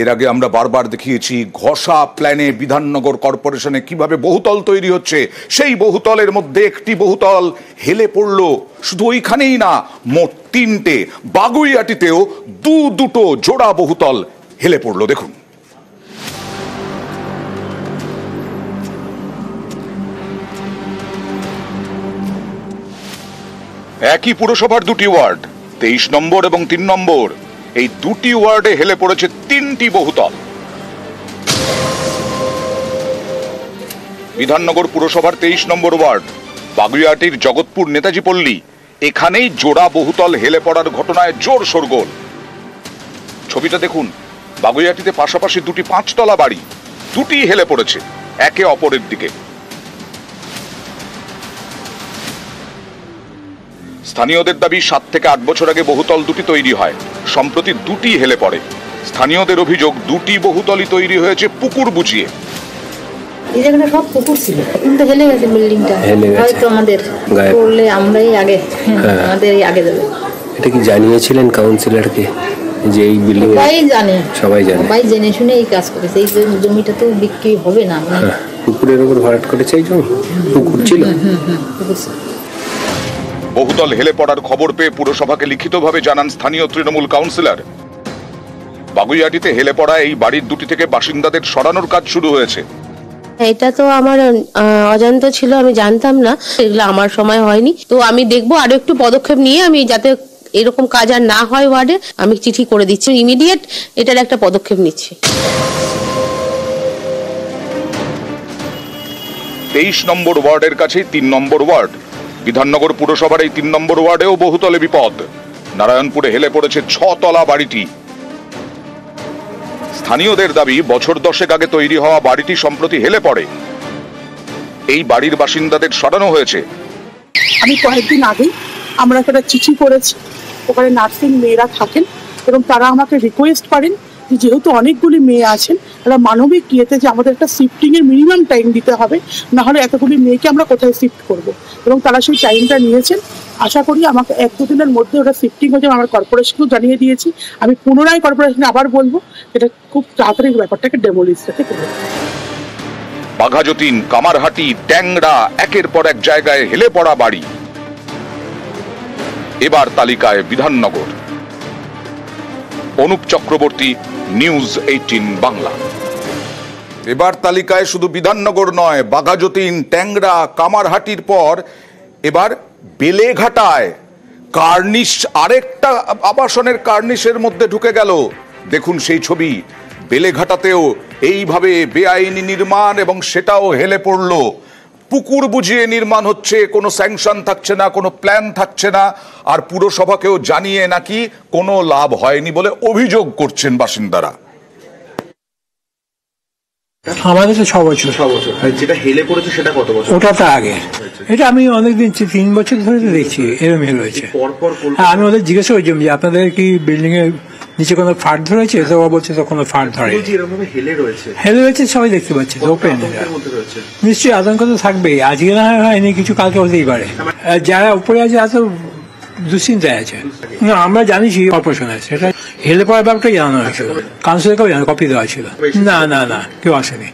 এর আগে আমরা বারবার দেখিয়েছি ঘষা প্ল্যানে বিধাননগর কর্পোরেশনে কিভাবে বহুতল তৈরি হচ্ছে। সেই বহুতলের মধ্যে একটি বহুতল হেলে পড়ল। শুধু ওইখানেই না, মোট 3টে। বাগুইআটিতেও দুটো জোড়া বহুতল হেলে পড়ল। দেখুন, একই পুরসভার দুটি ওয়ার্ড, 23 নম্বর এবং 3 নম্বর, এই দুটি ওয়ার্ডে হেলে পড়েছে 3টি বহুতল। বিধাননগর পুরসভার 23 নম্বর ওয়ার্ড, বাগুইআটির জগৎপুর নেতাজি পল্লী, এখানেই জোড়া বহুতল হেলে পড়ার ঘটনায় জোর শোরগোল। ছবিটা দেখুন, বাগুইআটিতে পাশাপাশি দুটি 5তলা বাড়ি, দুটি হেলে পড়েছে একে অপরের দিকে। স্থানীয়দের দাবি 7 থেকে 8 বছর আগে বহুতল দুটি তৈরি হয়, সম্প্রতি দুটি হেলে পড়ে। স্থানীয়দের অভিযোগ, দুটি বহুতলই তৈরি হয়েছে পুকুর বুঝিয়ে। এই জায়গাটা সব পুকুর ছিল, কিন্তু হেলে গেছে বিল্ডিংটা। হয়তো আমাদের করলে আমরাই আগে, আমাদেরই আগে দেবে। এটা কি জানিয়েছিলেন কাউন্সিলরকে যে এই বিল্ডিং? সবাই জানে, সবাই জেনে শুনে এই কাজ করেছে। এই জমিটা তো বিক্রি হবে না। পুকুরের উপর ভরাট করেছে এই জমি, পুকুর ছিল। বহুতল হেলে পড়ার খবর পেয়ে পুরসভাকে লিখিতভাবে জানান স্থানীয় তৃণমূল কাউন্সিলর। বাগুইআটিতে হেলে পড়া এই বাড়ির দুটি থেকে বাসিন্দাদের সরানোর কাজ শুরু হয়েছে। এটা তো আমার অজান্ত ছিল, আমি জানতাম না, এগুলো আমার সময় হয়নি। তো আমি দেখবো আরো একটু পদক্ষেপ নিয়ে, আমি যাতে এরকম কাজ আর না হয় ওয়ার্ডে, আমি চিঠি করে দিচ্ছি, ইমিডিয়েট এটার একটা পদক্ষেপ নিচ্ছি। 23 নম্বর ওয়ার্ডের কাছেই 3 নম্বর ওয়ার্ড। বিধাননগর পুরসভার এই 3 নম্বর ওয়ার্ডেও বহুতলে বিপদ। নারায়ণপুরে হেলে পড়েছে 6তলা বাড়িটি। স্থানীয়দের দাবি, বছর 10 আগে তৈরি হওয়া বাড়িটি সম্প্রতি হেলে পড়ে। এই বাড়ির বাসিন্দাদের সরানো হয়েছে। আমি কয়েকদিন আগে আমরা একটা চিঠি করেছি, ওখানে নার্সিং মেয়েরা থাকেন এবং তারা আমাকে রিকোয়েস্ট করেন যে যেহেতু অনেকগুলি মেয়ে আছেন, তারা মানবিক ইয়েতে যে আমাদের একটা শিফটিং এর মিনিমাম টাইম দিতে হবে, না হলে এতগুলি মেয়েকে আমরা কোথায় শিফট করব। এবং তারা সেই টাইমটা নিয়েছেন। আশা করি আমাকে 1-2 দিনের মধ্যে ওটা শিফটিং হয়ে যাবে। আমার কর্পোরেশনকেও জানিয়ে দিয়েছি, আমি পুনরায় কর্পোরেশনে আবার বলবো এটা খুব তাড়াতাড়ি ব্যাপারটাকে ডেমোলিশটাকে করবো। বাঘাযতীন, কামারহাটি, ট্যাংরা, একের পর এক জায়গায় হেলে পড়া বাড়ি। এবার তালিকায় বিধাননগর। অনুপ চক্রবর্তী, নিউজ 18 বাংলা। এবার তালিকায় শুধু বিধাননগর নয়, বাঘাযতীন, ট্যাংরা, কামারহাটির পর এবার বেলেঘাটায় কার্নিশ, আরেকটা আবাসনের কার্নিশের মধ্যে ঢুকে গেল। দেখুন সেই ছবি। বেলেঘাটাতেও এইভাবে বেআইনি নির্মাণ, এবং সেটাও হেলে পড়ল। পুকুর বুঝিয়ে নির্মাণ হচ্ছে, কোনো স্যাংশন থাকছে না, কোনো প্ল্যান থাকছে না, আর পুরসভাকেও জানিয়ে নাকি কোনো লাভ হয়নি বলে অভিযোগ করছেন বাসিন্দারা। আমাদের তো 6 বছর। যেটা হেলে পড়েছে সেটা কত বছর? ওটা তো আগে, এটা আমি অনেকদিন 3 বছর ধরে দেখছি এরকম হেলে হয়েছে। আমি ওদের জিজ্ঞাসা করছি যে আপনাদের কি বিল্ডিং এর নিচে কোনো ফাট ধরেছে? তো বলছে তো কোনো ফাট ধরে, হেলে রয়েছে, সবাই দেখতে পাচ্ছে। ওপেন, নিশ্চয়ই আতঙ্ক তো থাকবেই। আজকে না হয়নি, কিছু কালকে হতেই পারে। যারা উপরে আছে এত দুশ্চিন্তায় আছে। না, আমরা জানিছি কর্পোরেশনের, সেটা হেলে পড়ার ব্যাপারটাই জানানো হয়েছিল, কাউন্সিলরকেও কপি দেওয়া ছিল। না, কেউ আসেনি।